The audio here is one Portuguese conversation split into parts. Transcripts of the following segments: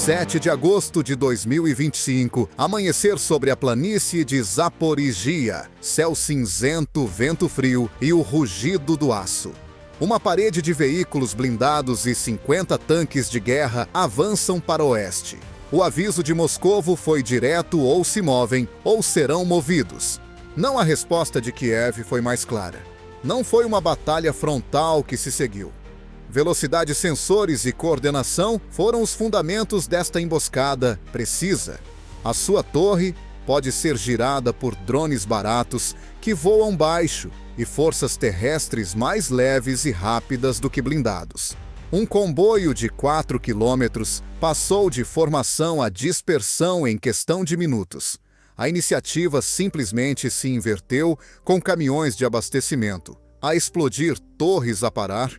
7 de agosto de 2025, amanhecer sobre a planície de Zaporizhia, céu cinzento, vento frio e o rugido do aço. Uma parede de veículos blindados e 50 tanques de guerra avançam para o oeste. O aviso de Moscovo foi direto: ou se movem ou serão movidos. Não a resposta de Kiev foi mais clara. Não foi uma batalha frontal que se seguiu. Velocidade, sensores e coordenação foram os fundamentos desta emboscada precisa. A sua torre pode ser girada por drones baratos que voam baixo e forças terrestres mais leves e rápidas do que blindados. Um comboio de 4 quilômetros passou de formação a dispersão em questão de minutos. A iniciativa simplesmente se inverteu, com caminhões de abastecimento a explodir, torres a parar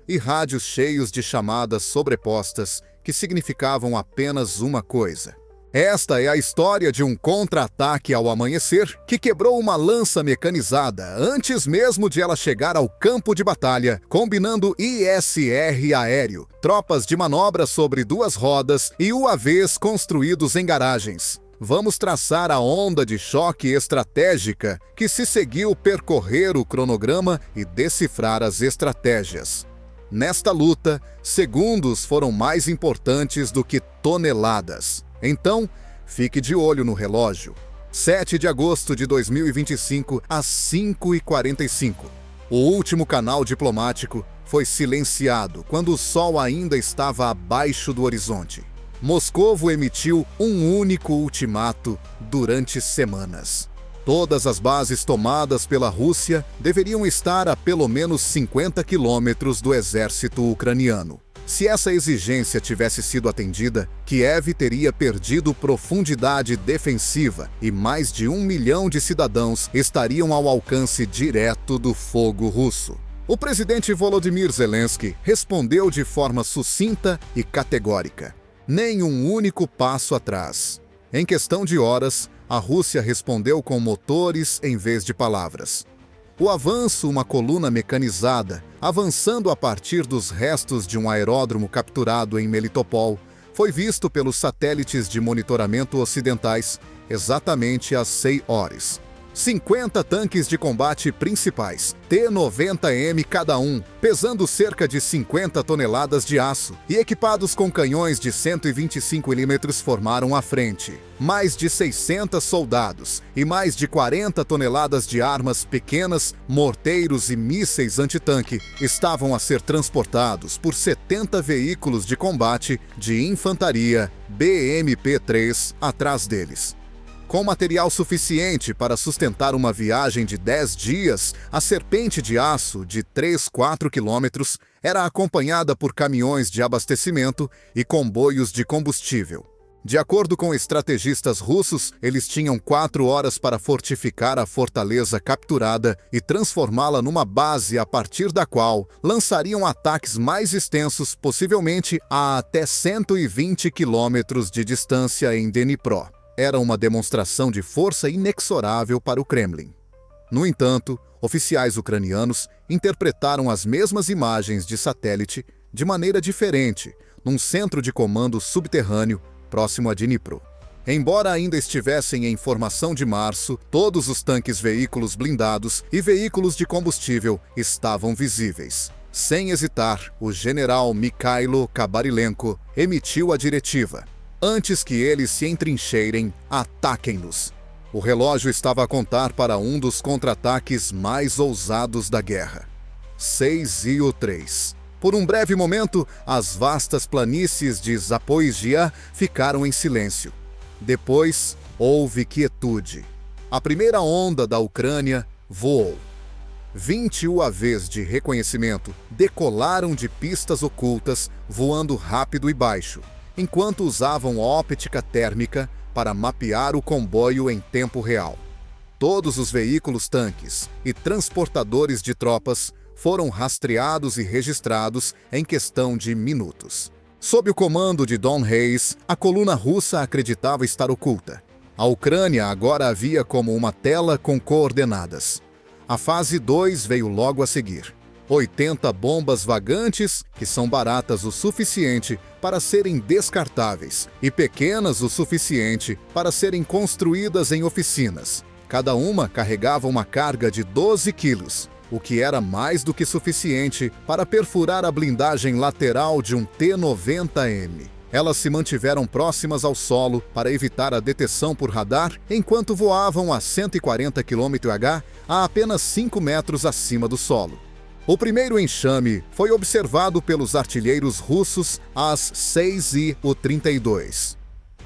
e rádios cheios de chamadas sobrepostas que significavam apenas uma coisa. Esta é a história de um contra-ataque ao amanhecer que quebrou uma lança mecanizada antes mesmo de ela chegar ao campo de batalha, combinando ISR aéreo, tropas de manobra sobre 2 rodas e UAVs construídos em garagens. Vamos traçar a onda de choque estratégica que se seguiu, percorrer o cronograma e decifrar as estratégias. Nesta luta, segundos foram mais importantes do que toneladas. Então, fique de olho no relógio. 7 de agosto de 2025, às 5h45. O último canal diplomático foi silenciado quando o sol ainda estava abaixo do horizonte. Moscovo emitiu um único ultimato durante semanas. Todas as bases tomadas pela Rússia deveriam estar a pelo menos 50 quilômetros do exército ucraniano. Se essa exigência tivesse sido atendida, Kiev teria perdido profundidade defensiva e mais de 1 milhão de cidadãos estariam ao alcance direto do fogo russo. O presidente Volodymyr Zelensky respondeu de forma sucinta e categórica: nem um único passo atrás. Em questão de horas, a Rússia respondeu com motores em vez de palavras. O avanço, uma coluna mecanizada, avançando a partir dos restos de um aeródromo capturado em Melitopol, foi visto pelos satélites de monitoramento ocidentais exatamente às 6 horas. 50 tanques de combate principais, T-90M cada um, pesando cerca de 50 toneladas de aço e equipados com canhões de 125 mm formaram a frente. Mais de 600 soldados e mais de 40 toneladas de armas pequenas, morteiros e mísseis antitanque estavam a ser transportados por 70 veículos de combate de infantaria BMP-3 atrás deles. Com material suficiente para sustentar uma viagem de 10 dias, a serpente de aço de 3-4 quilômetros era acompanhada por caminhões de abastecimento e comboios de combustível. De acordo com estrategistas russos, eles tinham 4 horas para fortificar a fortaleza capturada e transformá-la numa base a partir da qual lançariam ataques mais extensos, possivelmente a até 120 quilômetros de distância em Dnipro. Era uma demonstração de força inexorável para o Kremlin. No entanto, oficiais ucranianos interpretaram as mesmas imagens de satélite de maneira diferente, num centro de comando subterrâneo próximo a Dnipro. Embora ainda estivessem em formação de março, todos os tanques, veículos blindados e veículos de combustível estavam visíveis. Sem hesitar, o general Mikhailo Kabarilenko emitiu a diretiva: antes que eles se entrincheirem, ataquem-nos. O relógio estava a contar para um dos contra-ataques mais ousados da guerra. 6h03. Por um breve momento, as vastas planícies de Zaporizhia ficaram em silêncio. Depois, houve quietude. A primeira onda da Ucrânia voou. 20 UAVs de reconhecimento decolaram de pistas ocultas, voando rápido e baixo, enquanto usavam óptica térmica para mapear o comboio em tempo real. Todos os veículos, tanques e transportadores de tropas foram rastreados e registrados em questão de minutos. Sob o comando de Don Hayes, a coluna russa acreditava estar oculta. A Ucrânia agora a via como uma tela com coordenadas. A fase 2 veio logo a seguir. 80 bombas vagantes, que são baratas o suficiente para serem descartáveis e pequenas o suficiente para serem construídas em oficinas. Cada uma carregava uma carga de 12 quilos, o que era mais do que suficiente para perfurar a blindagem lateral de um T-90M. Elas se mantiveram próximas ao solo para evitar a detecção por radar enquanto voavam a 140 km/h a apenas 5 metros acima do solo. O primeiro enxame foi observado pelos artilheiros russos às 6h32.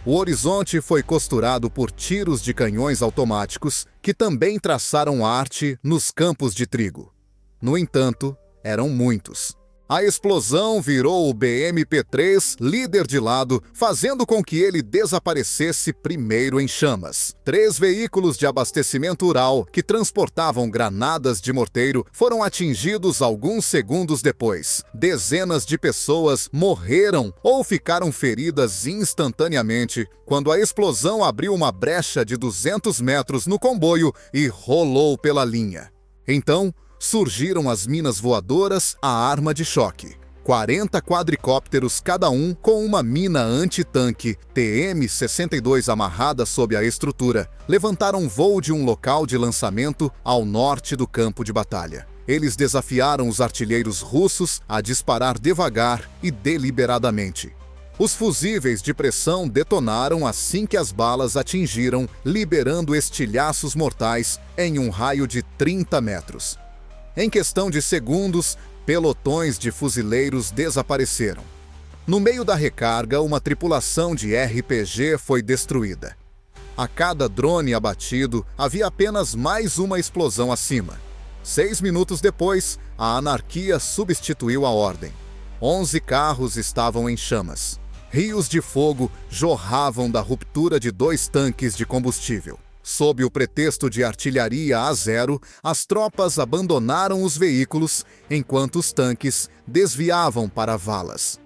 O horizonte foi costurado por tiros de canhões automáticos que também traçaram arte nos campos de trigo. No entanto, eram muitos. A explosão virou o BMP-3 líder de lado, fazendo com que ele desaparecesse primeiro em chamas. 3 veículos de abastecimento Ural que transportavam granadas de morteiro foram atingidos alguns segundos depois. Dezenas de pessoas morreram ou ficaram feridas instantaneamente quando a explosão abriu uma brecha de 200 metros no comboio e rolou pela linha. Então, surgiram as minas voadoras à arma de choque. 40 quadricópteros, cada um com uma mina anti-tanque TM-62 amarrada sob a estrutura, levantaram voo de um local de lançamento ao norte do campo de batalha. Eles desafiaram os artilheiros russos a disparar devagar e deliberadamente. Os fusíveis de pressão detonaram assim que as balas atingiram, liberando estilhaços mortais em um raio de 30 metros. Em questão de segundos, pelotões de fuzileiros desapareceram. No meio da recarga, uma tripulação de RPG foi destruída. A cada drone abatido, havia apenas mais uma explosão acima. 6 minutos depois, a anarquia substituiu a ordem. 11 carros estavam em chamas. Rios de fogo jorravam da ruptura de 2 tanques de combustível. Sob o pretexto de artilharia a zero, as tropas abandonaram os veículos, enquanto os tanques desviavam para valas.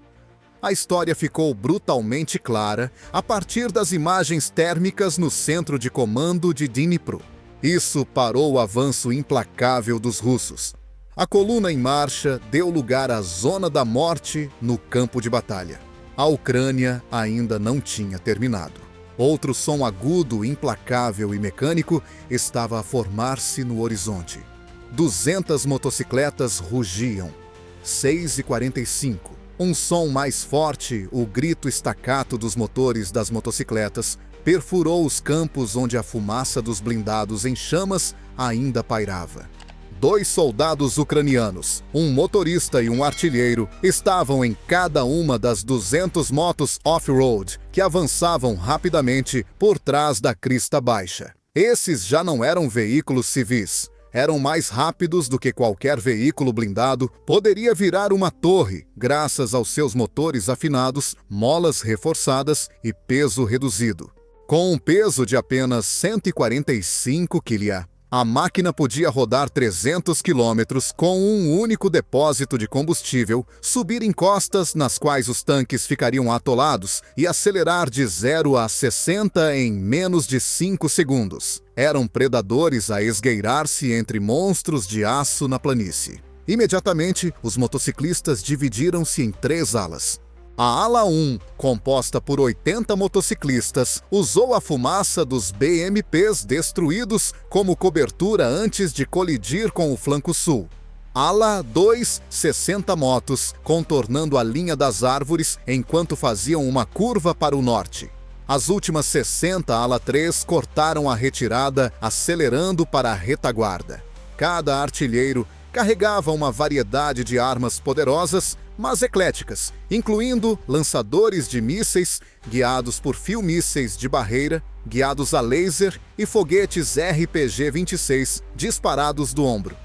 A história ficou brutalmente clara a partir das imagens térmicas no centro de comando de Dnipro. Isso parou o avanço implacável dos russos. A coluna em marcha deu lugar à zona da morte no campo de batalha. A Ucrânia ainda não tinha terminado. Outro som agudo, implacável e mecânico estava a formar-se no horizonte. 200 motocicletas rugiam. 6h45. Um som mais forte, o grito estacato dos motores das motocicletas, perfurou os campos onde a fumaça dos blindados em chamas ainda pairava. 2 soldados ucranianos, um motorista e um artilheiro, estavam em cada uma das 200 motos off-road que avançavam rapidamente por trás da crista baixa. Esses já não eram veículos civis. Eram mais rápidos do que qualquer veículo blindado poderia virar uma torre, graças aos seus motores afinados, molas reforçadas e peso reduzido. Com um peso de apenas 145 kg, a máquina podia rodar 300 quilômetros com um único depósito de combustível, subir encostas nas quais os tanques ficariam atolados e acelerar de 0 a 60 em menos de 5 segundos. Eram predadores a esgueirar-se entre monstros de aço na planície. Imediatamente, os motociclistas dividiram-se em 3 alas. A ala 1, composta por 80 motociclistas, usou a fumaça dos BMPs destruídos como cobertura antes de colidir com o flanco sul. Ala 2, 60 motos, contornando a linha das árvores enquanto faziam uma curva para o norte. As últimas 60 ala 3 cortaram a retirada, acelerando para a retaguarda. Cada artilheiro carregava uma variedade de armas poderosas, mas ecléticas, incluindo lançadores de mísseis, guiados por fio-mísseis de barreira, guiados a laser e foguetes RPG-26 disparados do ombro.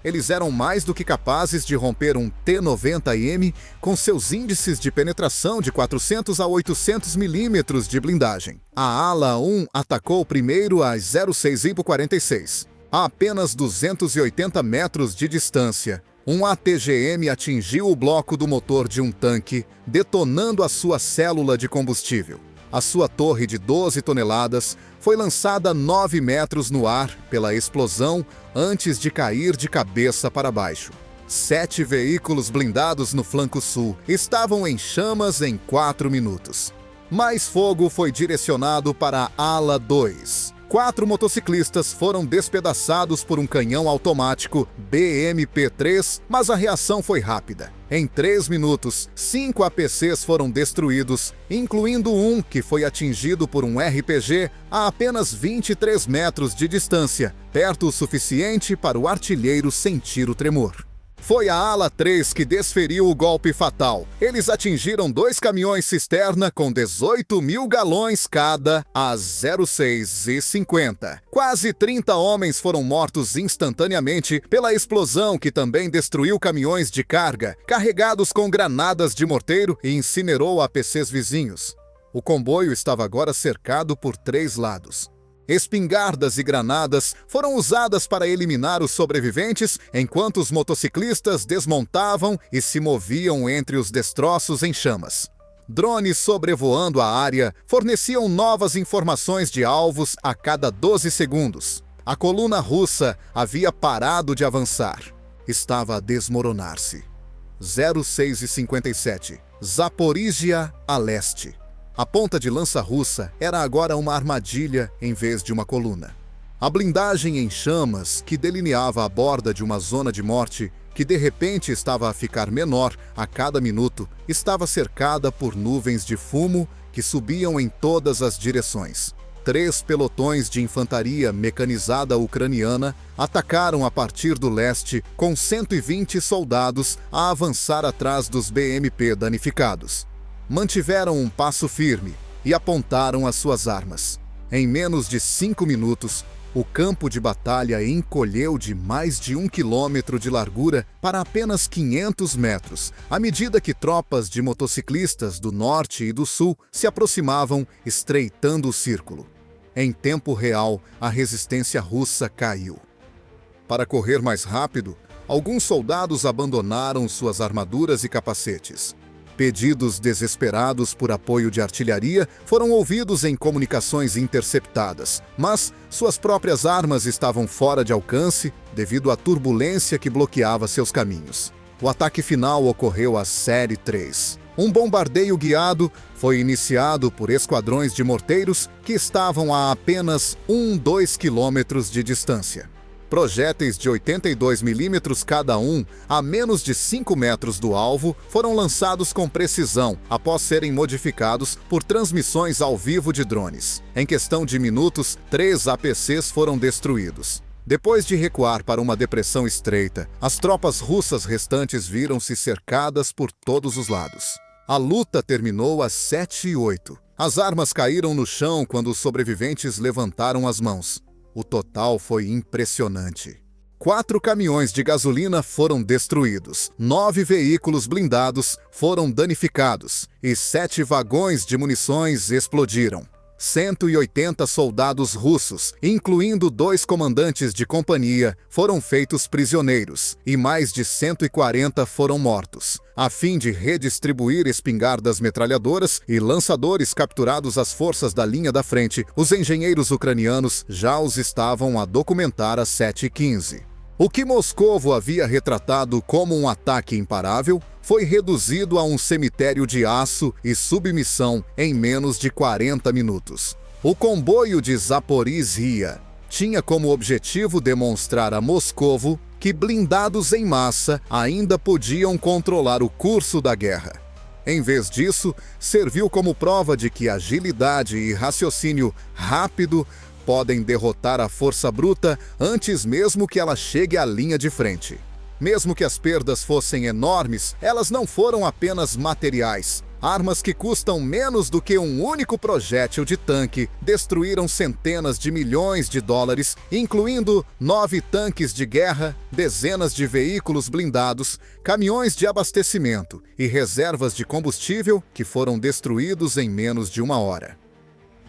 Eles eram mais do que capazes de romper um T-90M com seus índices de penetração de 400 a 800 milímetros de blindagem. A ala 1 atacou primeiro às 06h46. A apenas 280 metros de distância, um ATGM atingiu o bloco do motor de um tanque, detonando a sua célula de combustível. A sua torre de 12 toneladas foi lançada 9 metros no ar pela explosão antes de cair de cabeça para baixo. 7 veículos blindados no flanco sul estavam em chamas em 4 minutos. Mais fogo foi direcionado para a ala 2. 4 motociclistas foram despedaçados por um canhão automático BMP-3, mas a reação foi rápida. Em 3 minutos, 5 APCs foram destruídos, incluindo um que foi atingido por um RPG a apenas 23 metros de distância, perto o suficiente para o artilheiro sentir o tremor. Foi a ala 3 que desferiu o golpe fatal. Eles atingiram 2 caminhões cisterna com 18 mil galões cada às 06h50. Quase 30 homens foram mortos instantaneamente pela explosão que também destruiu caminhões de carga, carregados com granadas de morteiro e incinerou APCs vizinhos. O comboio estava agora cercado por 3 lados. Espingardas e granadas foram usadas para eliminar os sobreviventes, enquanto os motociclistas desmontavam e se moviam entre os destroços em chamas. Drones sobrevoando a área forneciam novas informações de alvos a cada 12 segundos. A coluna russa havia parado de avançar. Estava a desmoronar-se. 06h57. Zaporíjia a leste. A ponta de lança russa era agora uma armadilha em vez de uma coluna. A blindagem em chamas, que delineava a borda de uma zona de morte, que de repente estava a ficar menor a cada minuto, estava cercada por nuvens de fumo que subiam em todas as direções. 3 pelotões de infantaria mecanizada ucraniana atacaram a partir do leste, com 120 soldados a avançar atrás dos BMP danificados. Mantiveram um passo firme e apontaram as suas armas. Em menos de 5 minutos, o campo de batalha encolheu de mais de 1 quilômetro de largura para apenas 500 metros, à medida que tropas de motociclistas do norte e do sul se aproximavam, estreitando o círculo. Em tempo real, a resistência russa caiu. Para correr mais rápido, alguns soldados abandonaram suas armaduras e capacetes. Pedidos desesperados por apoio de artilharia foram ouvidos em comunicações interceptadas, mas suas próprias armas estavam fora de alcance devido à turbulência que bloqueava seus caminhos. O ataque final ocorreu às série 3. Um bombardeio guiado foi iniciado por esquadrões de morteiros que estavam a apenas 2 quilômetros de distância. Projéteis de 82 milímetros cada um, a menos de 5 metros do alvo, foram lançados com precisão após serem modificados por transmissões ao vivo de drones. Em questão de minutos, 3 APCs foram destruídos. Depois de recuar para uma depressão estreita, as tropas russas restantes viram-se cercadas por todos os lados. A luta terminou às 7h08. As armas caíram no chão quando os sobreviventes levantaram as mãos. O total foi impressionante. 4 caminhões de gasolina foram destruídos, 9 veículos blindados foram danificados e 7 vagões de munições explodiram. 180 soldados russos, incluindo 2 comandantes de companhia, foram feitos prisioneiros e mais de 140 foram mortos. A fim de redistribuir espingardas metralhadoras e lançadores capturados às forças da linha da frente, os engenheiros ucranianos já os estavam a documentar às 7h15. O que Moscovo havia retratado como um ataque imparável foi reduzido a um cemitério de aço e submissão em menos de 40 minutos. O comboio de Zaporizhia tinha como objetivo demonstrar a Moscovo que blindados em massa ainda podiam controlar o curso da guerra. Em vez disso, serviu como prova de que agilidade e raciocínio rápido podem derrotar a força bruta antes mesmo que ela chegue à linha de frente. Mesmo que as perdas fossem enormes, elas não foram apenas materiais. Armas que custam menos do que um único projétil de tanque destruíram centenas de milhões de dólares, incluindo 9 tanques de guerra, dezenas de veículos blindados, caminhões de abastecimento e reservas de combustível que foram destruídos em menos de 1 hora.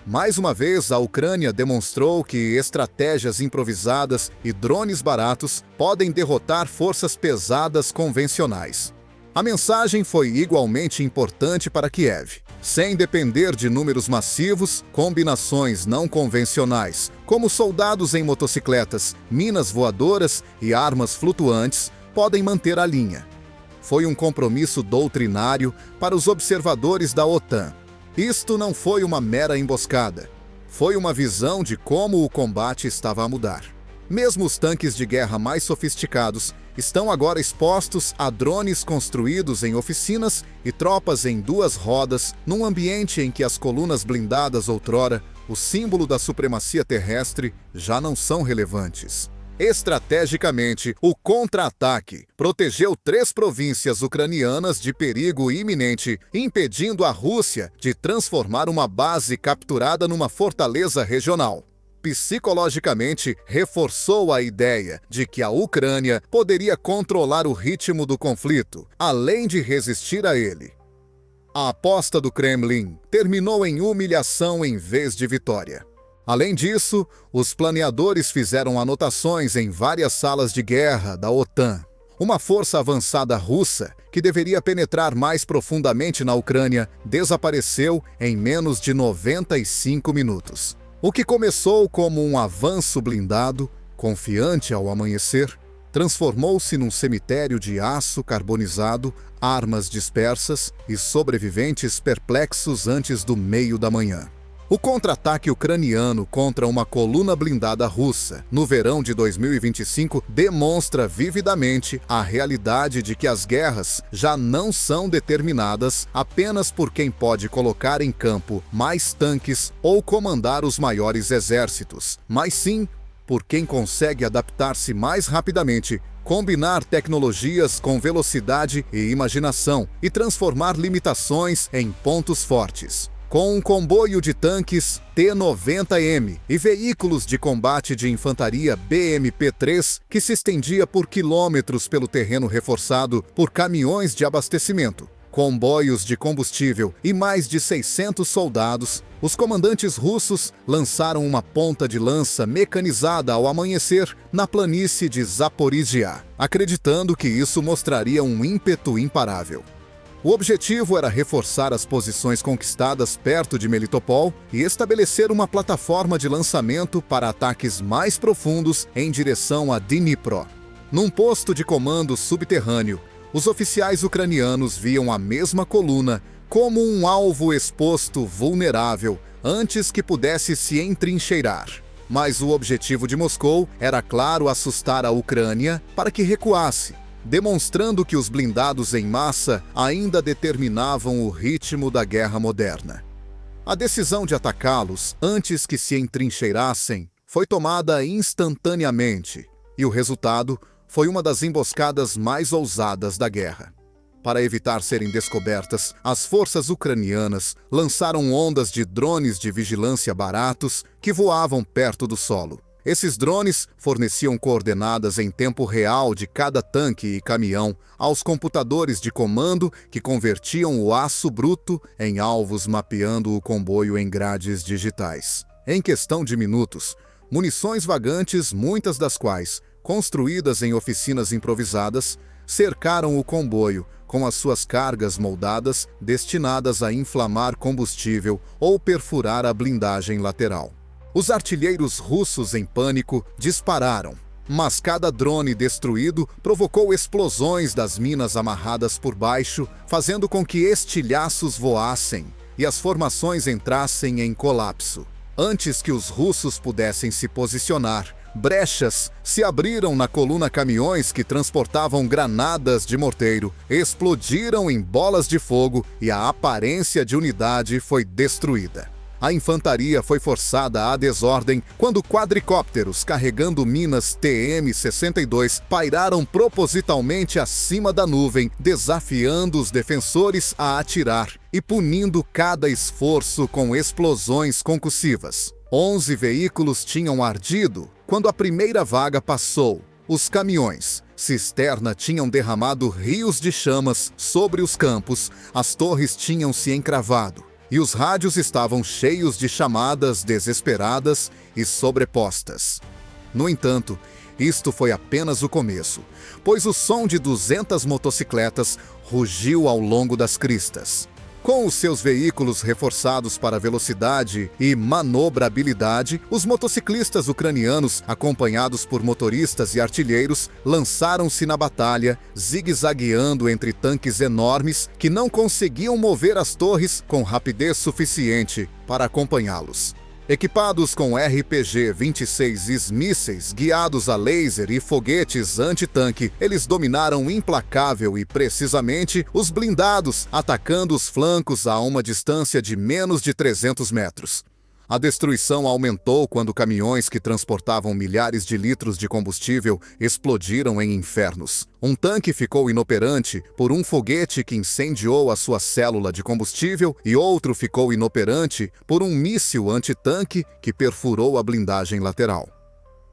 Mais uma vez, a Ucrânia demonstrou que estratégias improvisadas e drones baratos podem derrotar forças pesadas convencionais. A mensagem foi igualmente importante para Kiev. Sem depender de números massivos, combinações não convencionais, como soldados em motocicletas, minas voadoras e armas flutuantes, podem manter a linha. Foi um compromisso doutrinário para os observadores da OTAN. Isto não foi uma mera emboscada. Foi uma visão de como o combate estava a mudar. Mesmo os tanques de guerra mais sofisticados estão agora expostos a drones construídos em oficinas e tropas em duas rodas, num ambiente em que as colunas blindadas outrora, o símbolo da supremacia terrestre, já não são relevantes. Estrategicamente, o contra-ataque protegeu 3 províncias ucranianas de perigo iminente, impedindo a Rússia de transformar uma base capturada numa fortaleza regional. Psicologicamente, reforçou a ideia de que a Ucrânia poderia controlar o ritmo do conflito, além de resistir a ele. A aposta do Kremlin terminou em humilhação em vez de vitória. Além disso, os planeadores fizeram anotações em várias salas de guerra da OTAN. Uma força avançada russa, que deveria penetrar mais profundamente na Ucrânia, desapareceu em menos de 95 minutos. O que começou como um avanço blindado, confiante ao amanhecer, transformou-se num cemitério de aço carbonizado, armas dispersas e sobreviventes perplexos antes do meio da manhã. O contra-ataque ucraniano contra uma coluna blindada russa no verão de 2025 demonstra vividamente a realidade de que as guerras já não são determinadas apenas por quem pode colocar em campo mais tanques ou comandar os maiores exércitos, mas sim por quem consegue adaptar-se mais rapidamente, combinar tecnologias com velocidade e imaginação e transformar limitações em pontos fortes. Com um comboio de tanques T-90M e veículos de combate de infantaria BMP-3 que se estendia por quilômetros pelo terreno reforçado por caminhões de abastecimento, comboios de combustível e mais de 600 soldados, os comandantes russos lançaram uma ponta de lança mecanizada ao amanhecer na planície de Zaporizhia, acreditando que isso mostraria um ímpeto imparável. O objetivo era reforçar as posições conquistadas perto de Melitopol e estabelecer uma plataforma de lançamento para ataques mais profundos em direção a Dnipro. Num posto de comando subterrâneo, os oficiais ucranianos viam a mesma coluna como um alvo exposto vulnerável antes que pudesse se entrincheirar. Mas o objetivo de Moscou era, claro, assustar a Ucrânia para que recuasse, demonstrando que os blindados em massa ainda determinavam o ritmo da guerra moderna. A decisão de atacá-los antes que se entrincheirassem foi tomada instantaneamente, e o resultado foi uma das emboscadas mais ousadas da guerra. Para evitar serem descobertas, as forças ucranianas lançaram ondas de drones de vigilância baratos que voavam perto do solo. Esses drones forneciam coordenadas em tempo real de cada tanque e caminhão aos computadores de comando que convertiam o aço bruto em alvos, mapeando o comboio em grades digitais. Em questão de minutos, munições vagantes, muitas das quais construídas em oficinas improvisadas, cercaram o comboio com as suas cargas moldadas destinadas a inflamar combustível ou perfurar a blindagem lateral. Os artilheiros russos, em pânico, dispararam, mas cada drone destruído provocou explosões das minas amarradas por baixo, fazendo com que estilhaços voassem e as formações entrassem em colapso. Antes que os russos pudessem se posicionar, brechas se abriram na coluna, caminhões que transportavam granadas de morteiro explodiram em bolas de fogo e a aparência de unidade foi destruída. A infantaria foi forçada à desordem quando quadricópteros carregando minas TM-62 pairaram propositalmente acima da nuvem, desafiando os defensores a atirar e punindo cada esforço com explosões concussivas. 11 veículos tinham ardido quando a primeira vaga passou. Os caminhões cisterna tinham derramado rios de chamas sobre os campos, as torres tinham se encravado. E os rádios estavam cheios de chamadas desesperadas e sobrepostas. No entanto, isto foi apenas o começo, pois o som de 200 motocicletas rugiu ao longo das cristas. Com os seus veículos reforçados para velocidade e manobrabilidade, os motociclistas ucranianos, acompanhados por motoristas e artilheiros, lançaram-se na batalha, zigue-zagueando entre tanques enormes que não conseguiam mover as torres com rapidez suficiente para acompanhá-los. Equipados com RPG-26 mísseis guiados a laser e foguetes anti-tanque, eles dominaram implacável e precisamente os blindados, atacando os flancos a uma distância de menos de 300 metros. A destruição aumentou quando caminhões que transportavam milhares de litros de combustível explodiram em infernos. Um tanque ficou inoperante por um foguete que incendiou a sua célula de combustível e outro ficou inoperante por um míssil antitanque que perfurou a blindagem lateral.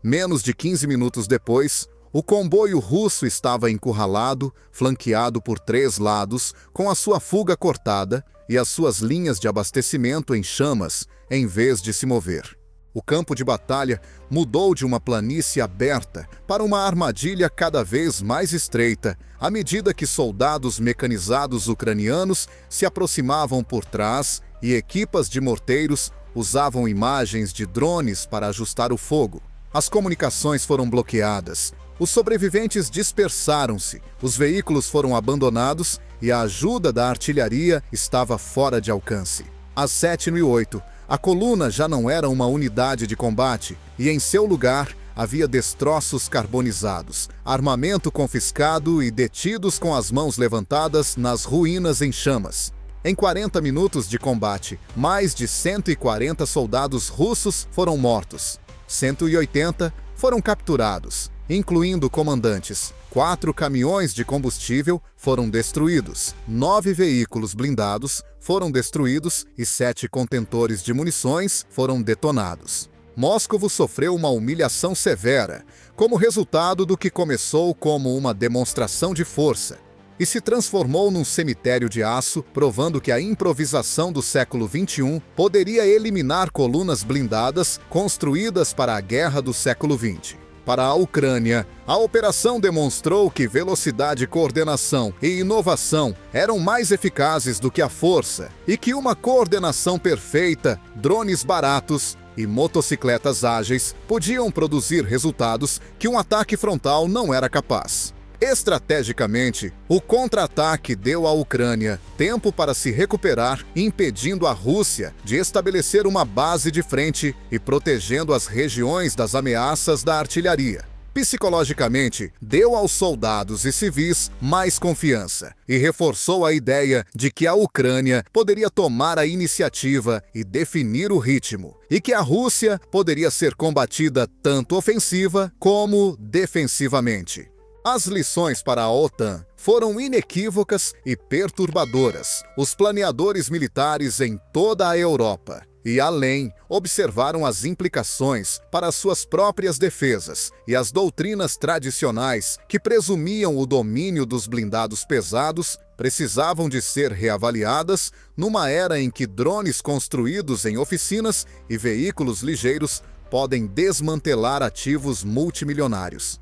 Menos de 15 minutos depois, o comboio russo estava encurralado, flanqueado por 3 lados, com a sua fuga cortada e as suas linhas de abastecimento em chamas, em vez de se mover. O campo de batalha mudou de uma planície aberta para uma armadilha cada vez mais estreita, à medida que soldados mecanizados ucranianos se aproximavam por trás e equipas de morteiros usavam imagens de drones para ajustar o fogo. As comunicações foram bloqueadas. Os sobreviventes dispersaram-se, os veículos foram abandonados e a ajuda da artilharia estava fora de alcance. Às 7h08, a coluna já não era uma unidade de combate e em seu lugar havia destroços carbonizados, armamento confiscado e detidos com as mãos levantadas nas ruínas em chamas. Em 40 minutos de combate, mais de 140 soldados russos foram mortos. 180 foram capturados, incluindo comandantes. 4 caminhões de combustível foram destruídos, 9 veículos blindados foram destruídos e 7 contentores de munições foram detonados. Moscovo sofreu uma humilhação severa, como resultado do que começou como uma demonstração de força, e se transformou num cemitério de aço, provando que a improvisação do século XXI poderia eliminar colunas blindadas construídas para a guerra do século XX. Para a Ucrânia, a operação demonstrou que velocidade, coordenação e inovação eram mais eficazes do que a força e que uma coordenação perfeita, drones baratos e motocicletas ágeis podiam produzir resultados que um ataque frontal não era capaz. Estrategicamente, o contra-ataque deu à Ucrânia tempo para se recuperar, impedindo a Rússia de estabelecer uma base de frente e protegendo as regiões das ameaças da artilharia. Psicologicamente, deu aos soldados e civis mais confiança e reforçou a ideia de que a Ucrânia poderia tomar a iniciativa e definir o ritmo, e que a Rússia poderia ser combatida tanto ofensiva como defensivamente. As lições para a OTAN foram inequívocas e perturbadoras. Os planeadores militares em toda a Europa e além observaram as implicações para suas próprias defesas e as doutrinas tradicionais que presumiam o domínio dos blindados pesados precisavam de ser reavaliadas numa era em que drones construídos em oficinas e veículos ligeiros podem desmantelar ativos multimilionários.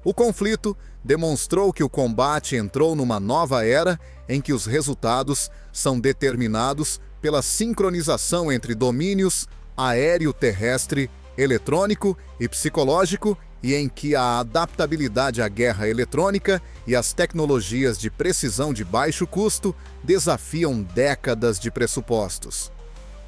O conflito demonstrou que o combate entrou numa nova era em que os resultados são determinados pela sincronização entre domínios aéreo, terrestre, eletrônico e psicológico e em que a adaptabilidade à guerra eletrônica e as tecnologias de precisão de baixo custo desafiam décadas de pressupostos.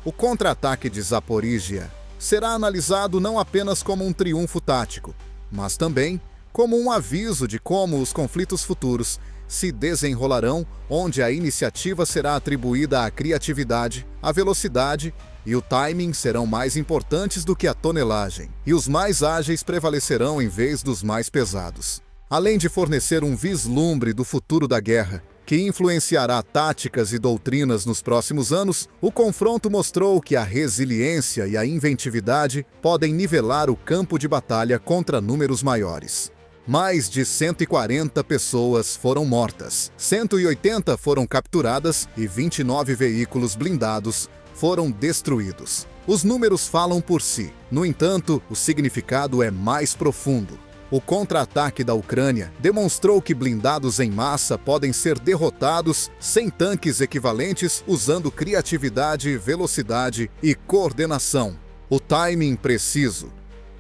O contra-ataque de Zaporíjia será analisado não apenas como um triunfo tático, mas também como um aviso de como os conflitos futuros se desenrolarão, onde a iniciativa será atribuída à criatividade, à velocidade e o timing serão mais importantes do que a tonelagem, e os mais ágeis prevalecerão em vez dos mais pesados. Além de fornecer um vislumbre do futuro da guerra, que influenciará táticas e doutrinas nos próximos anos, o confronto mostrou que a resiliência e a inventividade podem nivelar o campo de batalha contra números maiores. Mais de 140 pessoas foram mortas, 180 foram capturadas e 29 veículos blindados foram destruídos. Os números falam por si. No entanto, o significado é mais profundo. O contra-ataque da Ucrânia demonstrou que blindados em massa podem ser derrotados sem tanques equivalentes usando criatividade, velocidade e coordenação. O timing preciso.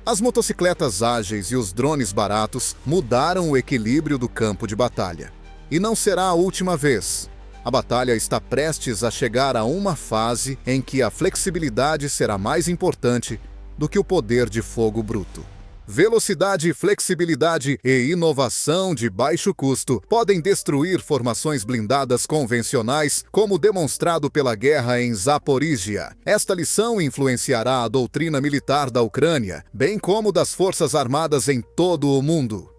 As motocicletas ágeis e os drones baratos mudaram o equilíbrio do campo de batalha. E não será a última vez. A batalha está prestes a chegar a uma fase em que a flexibilidade será mais importante do que o poder de fogo bruto. Velocidade, flexibilidade e inovação de baixo custo podem destruir formações blindadas convencionais, como demonstrado pela guerra em Zaporíjia. Esta lição influenciará a doutrina militar da Ucrânia, bem como das forças armadas em todo o mundo.